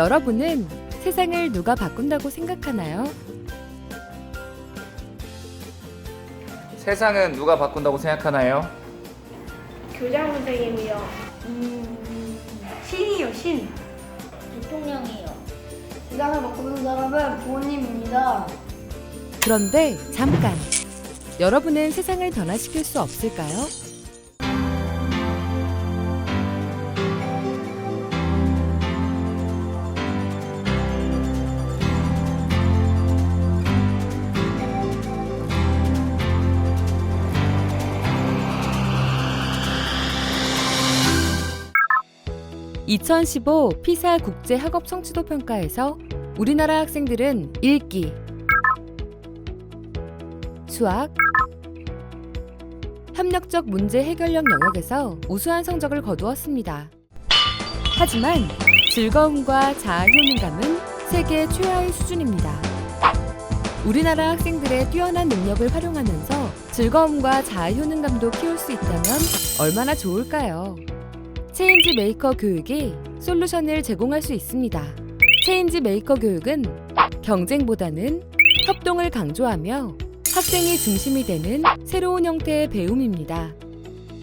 여러분은 세상을 누가 바꾼다고 생각하나요? 세상은 누가 바꾼다고 생각하나요? 교장 선생님이요. 신이요, 신. 대통령이요. 세상을 바꾸는 사람은 부모님입니다. 그런데 잠깐! 여러분은 세상을 변화시킬 수 없을까요? (2015) 피사 국제 학업 성취도 평가에서 우리나라 학생들은 읽기, 수학, 협력적 문제 해결력 영역에서 우수한 성적을 거두었습니다. 하지만 즐거움과 자아 효능감은 세계 최하의 수준입니다. 우리나라 학생들의 뛰어난 능력을 활용하면서 즐거움과 자아 효능감도 키울 수 있다면 얼마나 좋을까요? 체인지 메이커 교육이 솔루션을 제공할 수 있습니다. 체인지 메이커 교육은 경쟁보다는 협동을 강조하며 학생이 중심이 되는 새로운 형태의 배움입니다.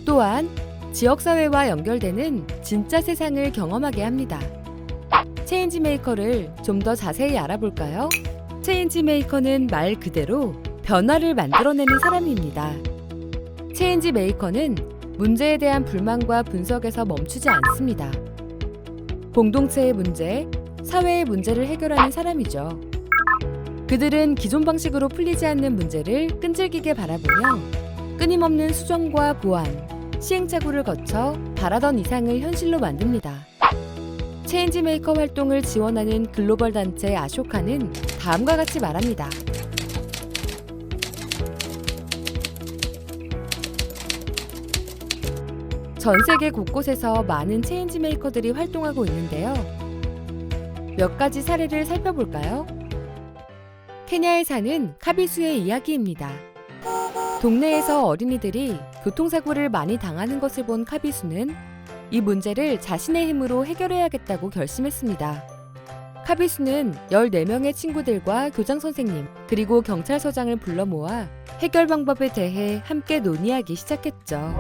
또한 지역사회와 연결되는 진짜 세상을 경험하게 합니다. 체인지 메이커를 좀 더 자세히 알아볼까요? 체인지 메이커는 말 그대로 변화를 만들어내는 사람입니다. 체인지 메이커는 문제에 대한 불만과 분석에서 멈추지 않습니다. 공동체의 문제, 사회의 문제를 해결하는 사람이죠. 그들은 기존 방식으로 풀리지 않는 문제를 끈질기게 바라보며 끊임없는 수정과 보완, 시행착오를 거쳐 바라던 이상을 현실로 만듭니다. 체인지 메이커 활동을 지원하는 글로벌 단체 아쇼카는 다음과 같이 말합니다. 전 세계 곳곳에서 많은 체인지 메이커들이 활동하고 있는데요. 몇 가지 사례를 살펴볼까요? 케냐에 사는 카비수의 이야기입니다. 동네에서 어린이들이 교통사고를 많이 당하는 것을 본 카비수는 이 문제를 자신의 힘으로 해결해야겠다고 결심했습니다. 카비수는 14명의 친구들과 교장선생님 그리고 경찰서장을 불러 모아 해결 방법에 대해 함께 논의하기 시작했죠.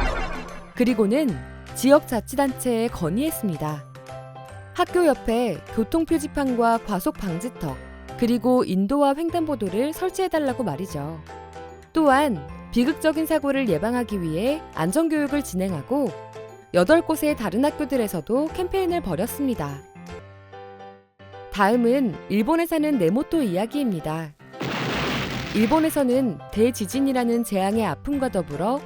그리고는 지역자치단체에 건의했습니다. 학교 옆에 교통표지판과 과속 방지턱, 그리고 인도화 횡단보도를 설치해달라고 말이죠. 또한 비극적인 사고를 예방하기 위해 안전교육을 진행하고 8곳의 다른 학교들에서도 캠페인을 벌였습니다. 다음은 일본에 사는 네모토 이야기입니다. 일본에서는 대지진이라는 재앙의 아픔과 더불어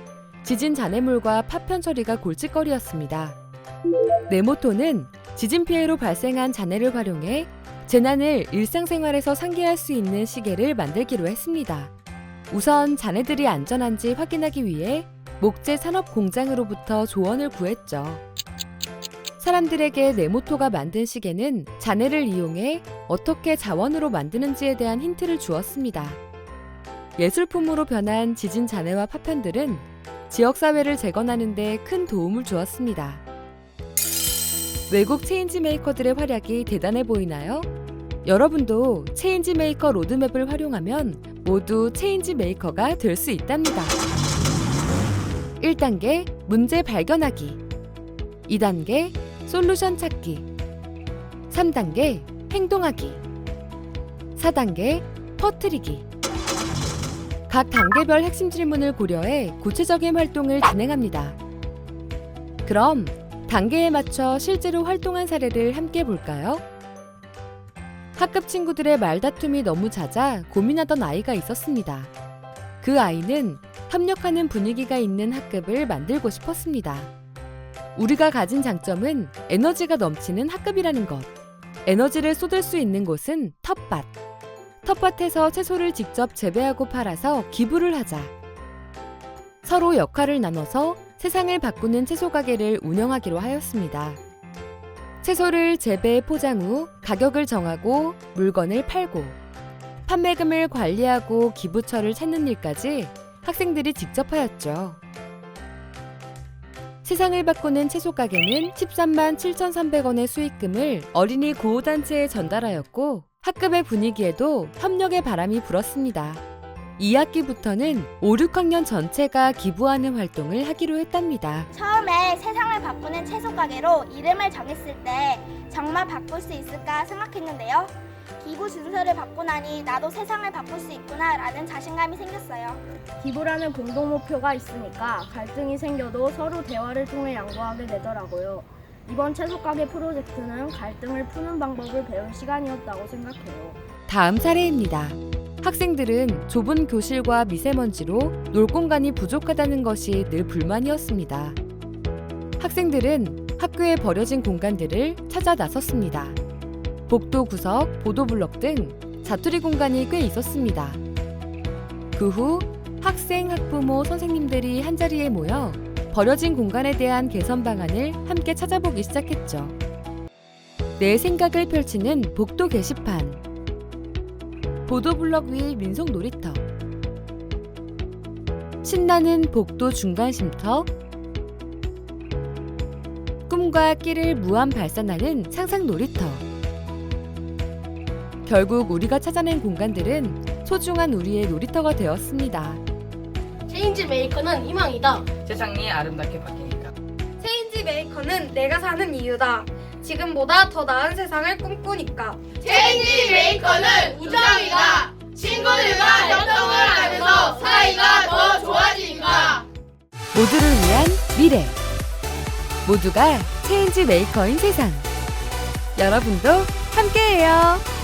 지진 잔해물과 파편 처리가 골칫거리였습니다. 네모토는 지진 피해로 발생한 잔해를 활용해 재난을 일상생활에서 상기할 수 있는 시계를 만들기로 했습니다. 우선 잔해들이 안전한지 확인하기 위해 목재 산업 공장으로부터 조언을 구했죠. 사람들에게 네모토가 만든 시계는 잔해를 이용해 어떻게 자원으로 만드는지에 대한 힌트를 주었습니다. 예술품으로 변한 지진 잔해와 파편들은 지역사회를 재건하는 데 큰 도움을 주었습니다. 외국 체인지 메이커들의 활약이 대단해 보이나요? 여러분도 체인지 메이커 로드맵을 활용하면 모두 체인지 메이커가 될 수 있답니다. 1단계 문제 발견하기, 2단계 솔루션 찾기, 3단계 행동하기, 4단계 퍼뜨리기. 각 단계별 핵심 질문을 고려해 구체적인 활동을 진행합니다. 그럼 단계에 맞춰 실제로 활동한 사례를 함께 볼까요? 학급 친구들의 말다툼이 너무 잦아 고민하던 아이가 있었습니다. 그 아이는 협력하는 분위기가 있는 학급을 만들고 싶었습니다. 우리가 가진 장점은 에너지가 넘치는 학급이라는 것. 에너지를 쏟을 수 있는 곳은 텃밭. 텃밭에서 채소를 직접 재배하고 팔아서 기부를 하자. 서로 역할을 나눠서 세상을 바꾸는 채소 가게를 운영하기로 하였습니다. 채소를 재배, 포장 후 가격을 정하고 물건을 팔고 판매금을 관리하고 기부처를 찾는 일까지 학생들이 직접 하였죠. 세상을 바꾸는 채소 가게는 13만 7,300원의 수익금을 어린이 구호단체에 전달하였고 학급의 분위기에도 협력의 바람이 불었습니다. 2학기부터는 5, 6학년 전체가 기부하는 활동을 하기로 했답니다. 처음에 세상을 바꾸는 채소 가게로 이름을 정했을 때 정말 바꿀 수 있을까 생각했는데요. 기부 준서를 받고 나니 나도 세상을 바꿀 수 있구나라는 자신감이 생겼어요. 기부라는 공동 목표가 있으니까 갈등이 생겨도 서로 대화를 통해 양보하게 되더라고요. 이번 채소 가게 프로젝트는 갈등을 푸는 방법을 배울 시간이었다고 생각해요. 다음 사례입니다. 학생들은 좁은 교실과 미세먼지로 놀 공간이 부족하다는 것이 늘 불만이었습니다. 학생들은 학교에 버려진 공간들을 찾아 나섰습니다. 복도 구석, 보도블럭 등 자투리 공간이 꽤 있었습니다. 그 후 학생, 학부모, 선생님들이 한자리에 모여 버려진 공간에 대한 개선 방안을 함께 찾아보기 시작했죠. 내 생각을 펼치는 복도 게시판, 보도블럭 위 민속 놀이터, 신나는 복도 중간 쉼터, 꿈과 끼를 무한 발산하는 상상 놀이터. 결국 우리가 찾아낸 공간들은 소중한 우리의 놀이터가 되었습니다. 체인지 메이커는 희망이다. 세상이 아름답게 바뀌니까. 체인지 메이커는 내가 사는 이유다. 지금보다 더 나은 세상을 꿈꾸니까. 체인지 메이커는 우정이다. 친구들과 협동을 하면서 사이가 더 좋아지니까. 모두를 위한 미래. 모두가 체인지 메이커인 세상. 여러분도 함께해요.